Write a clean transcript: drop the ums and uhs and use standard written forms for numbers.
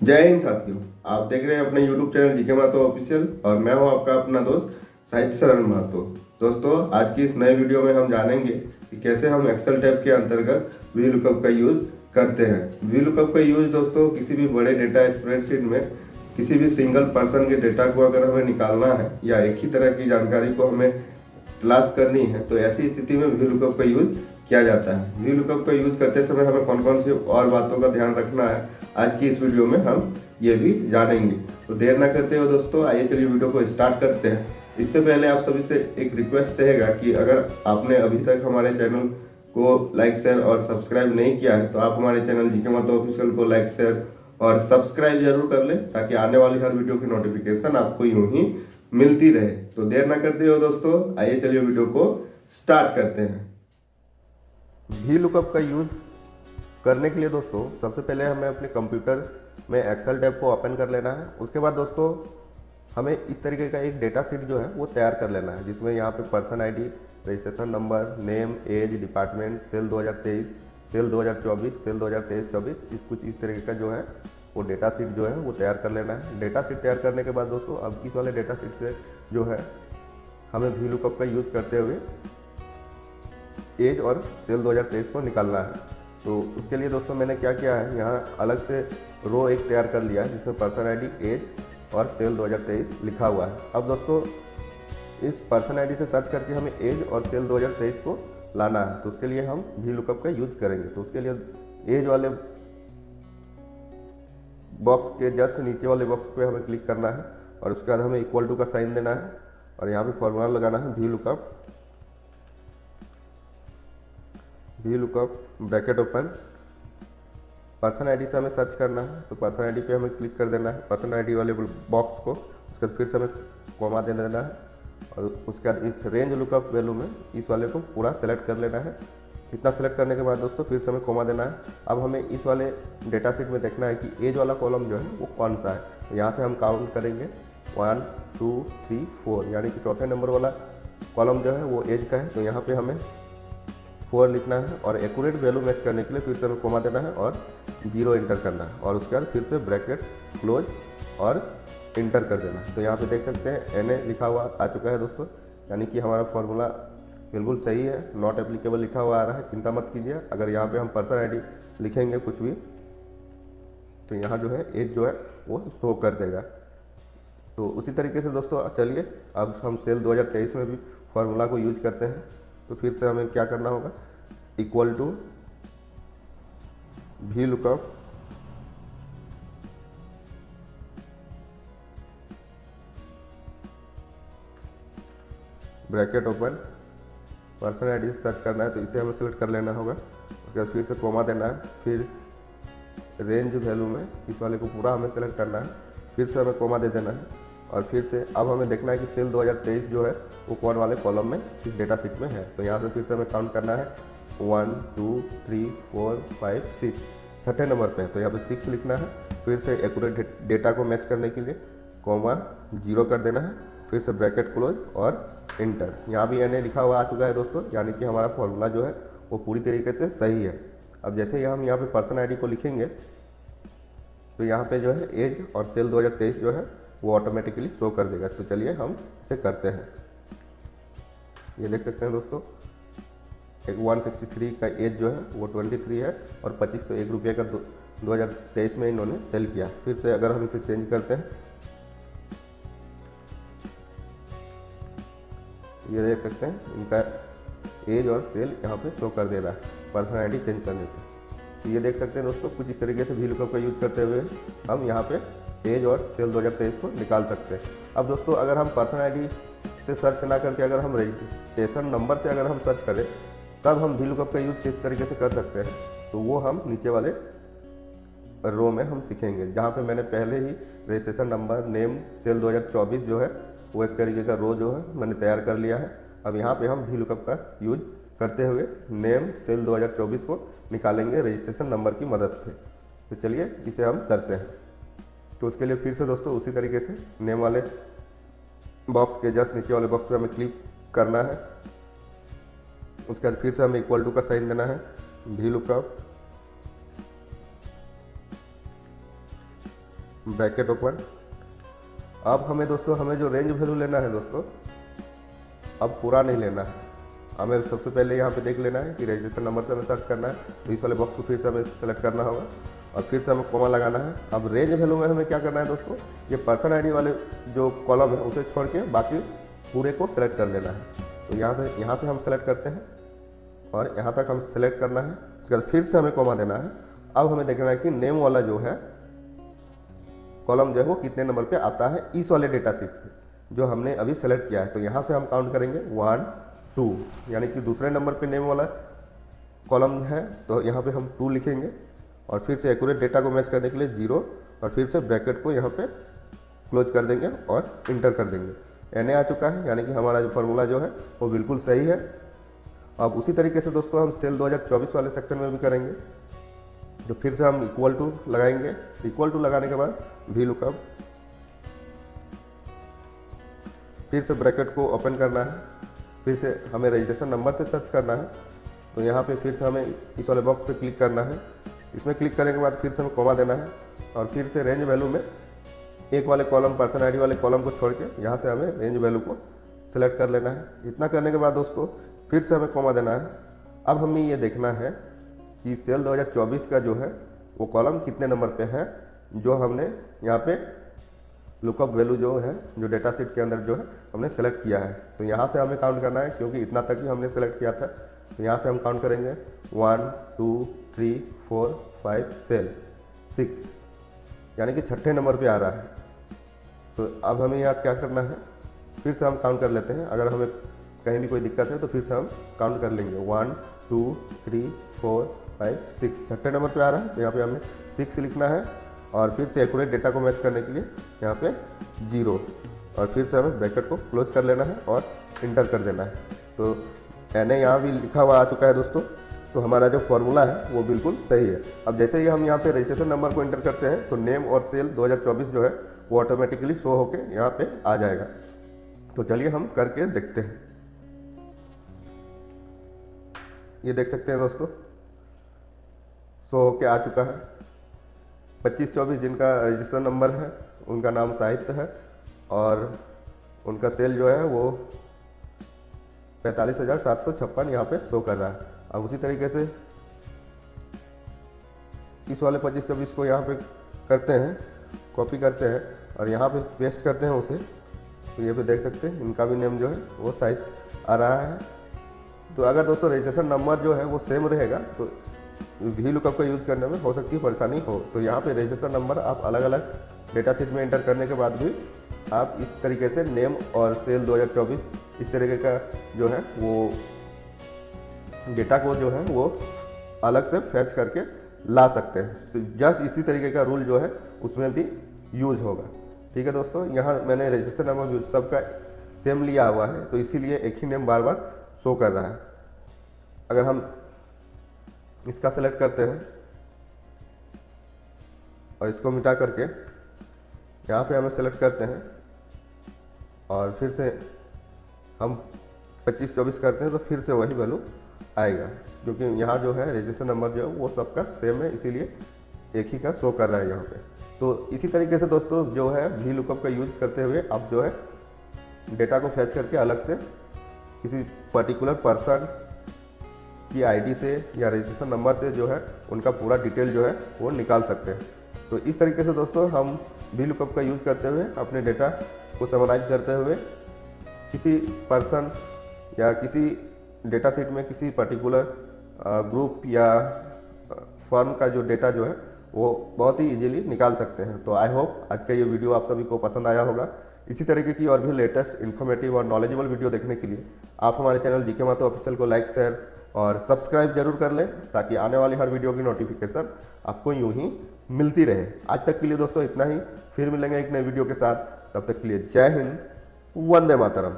जय हिंद साथियों। आप देख रहे हैं अपने YouTube channel GK Mahato official और मैं हूं आपका अपना दोस्त साहित्य शरण महतो। दोस्तों, आज की इस नए वीडियो में हम जानेंगे कि कैसे हम एक्सेल टैब के अंतर्गत वी लुकअप का यूज करते हैं। वी लुकअप का यूज दोस्तों किसी भी बड़े डेटा स्प्रेडशीट में किसी भी सिंगल पर्सन के डेटा को अगर हमें निकालना है या एक ही तरह की जानकारी को हमें तलाश करनी है तो ऐसी स्थिति में वी लुकअप का यूज किया जाता है। वी लुकअप का यूज करते समय हमें कौन कौन सी और बातों का ध्यान रखना है, आज की इस वीडियो में हम ये भी जानेंगे। तो देर ना करते हुए दोस्तों, आइए चलिए वीडियो को स्टार्ट करते हैं। इससे पहले आप सभी से एक रिक्वेस्ट रहेगा कि अगर आपने अभी तक हमारे चैनल को लाइक शेयर और सब्सक्राइब नहीं किया है तो आप हमारे चैनल जीके महतो ऑफिशियल को लाइक शेयर और सब्सक्राइब जरूर कर लें ताकि आने वाली हर वीडियो की नोटिफिकेशन आपको यूं ही मिलती रहे। तो देर ना करते हुए दोस्तों, आइए चलिए वीडियो को स्टार्ट करते हैं। वी लुकअप का यूज करने के लिए दोस्तों सबसे पहले हमें अपने कंप्यूटर में एक्सेल टैब को ओपन कर लेना है। उसके बाद दोस्तों हमें इस तरीके का एक डेटा शीट जो है वो तैयार कर लेना है, जिसमें यहाँ पे person ID, registration number, name, age, department, sale 2023, sale 2024, sale 2023-24 कुछ इस तरीके का जो है वो डेटा शीट जो है वो तैयार कर लेना है। डेटा शीट तैयार करने के बाद दोस्तों अब इस वाले डेटा शीट से जो है हमें वी लुकअप का यूज़ करते हुए एज और सेल 2023 को निकालना है। तो उसके लिए दोस्तों मैंने क्या किया है, यहाँ अलग से रो एक तैयार कर लिया है जिसमें पर्सन आईडी, एज और सेल 2023 लिखा हुआ है। अब दोस्तों इस पर्सन आईडी से सर्च करके हमें एज और सेल 2023 को लाना है, तो उसके लिए हम वी लुकअप का यूज करेंगे। तो उसके लिए एज वाले बॉक्स के जस्ट नीचे वाले बॉक्स पे हमें क्लिक करना है और उसके बाद हमें इक्वल टू का साइन देना है और यहाँ पे फॉर्मूला लगाना है we lookup bracket open. Person ID से हमें सर्च करना है तो पर्सन आईडी पे हमें क्लिक कर देना है पर्सन आईडी वाले बॉक्स को। उसके बाद फिर से हमें कॉमा दे देना है और उसके बाद इस रेंज लुकअप वैल्यू में इस वाले को पूरा सेलेक्ट कर लेना है। इतना सेलेक्ट करने के बाद दोस्तों फिर से हमें कॉमा देना है। अब हमें इस वाले डेटा शीट में देखना है कि एज वाला कॉलम जो है वो कौन सा है। तो यहाँ से हम काउंट करेंगे 1 2 3 4, यानी कि चौथे नंबर वाला कॉलम जो है वो एज का है। तो यहाँ पे हमें 4 लिखना है और एक्यूरेट वैल्यू मैच करने के लिए फिर से हमें कॉमा देना है और 0 इंटर करना है और उसके बाद फिर से ब्रैकेट क्लोज और इंटर कर देना है। तो यहाँ पे देख सकते हैं NA लिखा हुआ आ चुका है दोस्तों, यानी कि हमारा फॉर्मूला बिल्कुल सही है। नॉट एप्लीकेबल लिखा हुआ आ रहा है, चिंता मत कीजिए। अगर यहाँ पे हम पर्सन आईडी लिखेंगे कुछ भी तो यहाँ जो है एज जो है वो शो कर देगा। तो उसी तरीके से दोस्तों चलिए अब हम सेल 2023 में भी फार्मूला को यूज करते हैं। तो फिर से हमें क्या करना होगा, equal to V lookup bracket open, person ID से सर्च करना है तो इसे हमें सेलेक्ट कर लेना होगा। उसके बाद फिर से कॉमा देना है, फिर रेंज वैल्यू में इस वाले को पूरा हमें सेलेक्ट करना है, फिर से हमें कॉमा दे देना है और फिर से अब हमें देखना है कि सेल 2023 जो है वो कौन वाले कॉलम में इस डेटा शीट में है। तो यहाँ से फिर से हमें काउंट करना है 1 2 3 4 5 6, छठे नंबर पे है तो यहाँ पे 6 लिखना है। फिर से एक्यूरेट डेटा को मैच करने के लिए कॉमा 0 कर देना है, फिर से ब्रैकेट क्लोज और इंटर। यहाँ भी NA लिखा हुआ आ चुका है दोस्तों, यानी कि हमारा फॉर्मूला जो है वो पूरी तरीके से सही है। अब जैसे ही हम यहाँ पे पर्सन आईडी को लिखेंगे तो यहाँ पे जो है एज और सेल 2023 जो है वो ऑटोमेटिकली शो कर देगा। तो चलिए हम इसे करते हैं। ये देख सकते हैं दोस्तों, एक 163 का एज जो है वो 23 है और 2501 रुपये का 2023 में इन्होंने सेल किया। फिर से अगर हम इसे चेंज करते हैं, ये देख सकते हैं इनका एज और सेल यहाँ पे शो कर दे रहा है पर्सन आईडी चेंज करने से। तो ये देख सकते हैं दोस्तों, कुछ इस तरीके से वी लुकअप का यूज करते हुए हम यहाँ पे एज और सेल 2023 को निकाल सकते हैं। अब दोस्तों अगर हम पर्सन आईडी से सर्च ना करके अगर हम रजिस्ट्रेशन नंबर से अगर हम सर्च करें तब हम वी लुकअप का यूज किस तरीके से कर सकते हैं, तो वो हम नीचे वाले रो में हम सीखेंगे, जहाँ पे मैंने पहले ही रजिस्ट्रेशन नंबर, नेम, सेल 2024 जो है वो एक तरीके का रो जो है मैंने तैयार कर लिया है। अब यहाँ पे हम वी लुकअप का यूज करते हुए नेम, सेल 2024 को निकालेंगे रजिस्ट्रेशन नंबर की मदद से। तो चलिए इसे हम करते हैं। तो उसके लिए फिर से दोस्तों उसी तरीके से नेम वाले बॉक्स के जस्ट नीचे वाले बॉक्स पे हमें क्लिक करना है। उसके बाद फिर से हमें इक्वल टू का साइन देना है, वी लुकअप ब्रैकेट ओपन। अब हमें दोस्तों हमें जो रेंज वैल्यू लेना है दोस्तों, अब पूरा नहीं लेना है, हमें सबसे पहले यहाँ पे देख लेना है कि रजिस्ट्रेशन नंबर से हमें सर्च करना है, तो इस वाले बॉक्स को फिर से हमें सेलेक्ट करना होगा और फिर से हमें कॉमा लगाना है। अब रेंज वैल्यू में हमें क्या करना है दोस्तों, ये पर्सन आईडी वाले जो कॉलम है उसे छोड़ के बाकी पूरे को सिलेक्ट कर लेना है। तो यहाँ से हम सेलेक्ट करते हैं और यहाँ तक हम सेलेक्ट करना है, उसके बाद फिर से हमें कॉमा देना है। अब हमें देखना है कि नेम वाला जो है कॉलम जो है वो कितने नंबर पे आता है इस वाले डेटा शीट पे जो हमने अभी सेलेक्ट किया है। तो यहाँ से हम काउंट करेंगे 1 2, यानी कि दूसरे नंबर पे नेम वाला कॉलम है, तो यहाँ पे हम 2 लिखेंगे और फिर से एक्यूरेट डेटा को मैच करने के लिए 0 और फिर से ब्रैकेट को यहाँ पे क्लोज कर देंगे और इंटर कर देंगे। NA आ चुका है, यानी कि हमारा जो फार्मूला जो है वो बिल्कुल सही है। अब उसी तरीके से दोस्तों हम सेल 2024 वाले सेक्शन में भी करेंगे, जो फिर से हम इक्वल टू लगाएंगे। इक्वल टू लगाने के बाद VLOOKUP, फिर से ब्रैकेट को ओपन करना है, फिर से हमें रजिस्ट्रेशन नंबर से सर्च करना है। तो यहाँ पे फिर से हमें इस वाले बॉक्स पे क्लिक करना है, इसमें क्लिक करने के बाद फिर से हमें कॉमा देना है और फिर से रेंज वैल्यू में एक वाले कॉलम पर्सन आईडी वाले कॉलम को छोड़ के यहाँ से हमें रेंज वैल्यू को सिलेक्ट कर लेना है। इतना करने के बाद दोस्तों फिर से हमें कॉमा देना है। अब हमें ये देखना है कि सेल 2024 का जो है वो कॉलम कितने नंबर पे है, जो हमने यहाँ पे लुकअप वैल्यू जो है जो डेटा शीट के अंदर जो है हमने सेलेक्ट किया है। तो यहाँ से हमें काउंट करना है, क्योंकि इतना तक ही हमने सेलेक्ट किया था। तो यहाँ से हम काउंट करेंगे 1 2 3 4 5 सेल 6, यानी कि 6ठे नंबर पे आ रहा है। तो अब हमें यहाँ क्या करना है, फिर से हम काउंट कर लेते हैं। अगर हमें कहीं भी कोई दिक्कत है तो फिर से हम काउंट कर लेंगे 1 2 3 4 5 6, 6ठे नंबर पे आ रहा है। तो यहाँ पे हमें 6 लिखना है और फिर से एक्यूरेट डेटा को मैच करने के लिए यहाँ पे 0 और फिर से हमें ब्रैकेट को क्लोज कर लेना है और इंटर कर देना है। तो NA यहाँ भी लिखा हुआ आ चुका है दोस्तों। तो हमारा जो फॉर्मूला है वो बिल्कुल सही है। अब जैसे ही हम यहाँ पे रजिस्ट्रेशन नंबर को इंटर करते हैं तो नेम और सेल 2024 जो है वो ऑटोमेटिकली शो होके यहाँ पे आ जाएगा। तो चलिए हम करके देखते हैं। ये देख सकते हैं दोस्तों, शो होके आ चुका है। 25-24 जिनका रजिस्टर नंबर है उनका नाम साहित्य है और उनका सेल जो है वो 45,756 यहाँ पे शो कर रहा है। अब उसी तरीके से इस वाले 25-24 को यहाँ पे करते हैं, कॉपी करते हैं और यहाँ पे पेस्ट करते हैं उसे। तो ये पे देख सकते हैं इनका भी नेम जो है वो साहित्य आ रहा है। तो अगर दोस्तों रजिस्ट्रेशन नंबर जो है वो सेम रहेगा तो VLOOKUP का यूज़ करने में हो सकती है परेशानी हो। तो यहाँ पे रजिस्ट्रेशन नंबर आप अलग अलग डेटा शीट में एंटर करने के बाद भी आप इस तरीके से नेम और सेल 2024 इस तरीके का जो है वो डेटा को जो है वो अलग से फैच करके ला सकते हैं। जस्ट इसी तरीके का रूल जो है उसमें भी यूज होगा। ठीक है दोस्तों, यहाँ मैंने रजिस्ट्रेशन नंबर सबका सेम लिया हुआ है तो इसीलिए एक ही नेम बार बार शो कर रहा है। अगर हम इसका सेलेक्ट करते हैं और इसको मिटा करके यहाँ पे हमें सेलेक्ट करते हैं और फिर से हम 25-24 करते हैं तो फिर से वही वैल्यू आएगा, क्योंकि यहाँ जो है रजिस्ट्रेशन नंबर जो है वो सबका सेम है, इसीलिए एक ही का शो कर रहा है यहाँ पे। तो इसी तरीके से दोस्तों जो है VLOOKUP का यूज करते हुए आप जो है डेटा को फैच करके अलग से किसी पर्टिकुलर पर्सन की आईडी से या रजिस्ट्रेशन नंबर से जो है उनका पूरा डिटेल जो है वो निकाल सकते हैं। तो इस तरीके से दोस्तों हम VLOOKUP का यूज़ करते हुए अपने डेटा को समराइज करते हुए किसी पर्सन या किसी डेटा सेट में किसी पर्टिकुलर ग्रुप या फर्म का जो डेटा जो है वो बहुत ही इजीली निकाल सकते हैं। तो आई होप आज का ये वीडियो आप सभी को पसंद आया होगा। इसी तरीके की और भी लेटेस्ट इन्फॉर्मेटिव और नॉलेजेबल वीडियो देखने के लिए आप हमारे चैनल DK महतो ऑफिशियल को लाइक, शेयर और सब्सक्राइब जरूर कर लें, ताकि आने वाली हर वीडियो की नोटिफिकेशन आपको यूं ही मिलती रहे। आज तक के लिए दोस्तों इतना ही, फिर मिलेंगे एक नए वीडियो के साथ। तब तक के लिए जय हिंद, वंदे मातरम।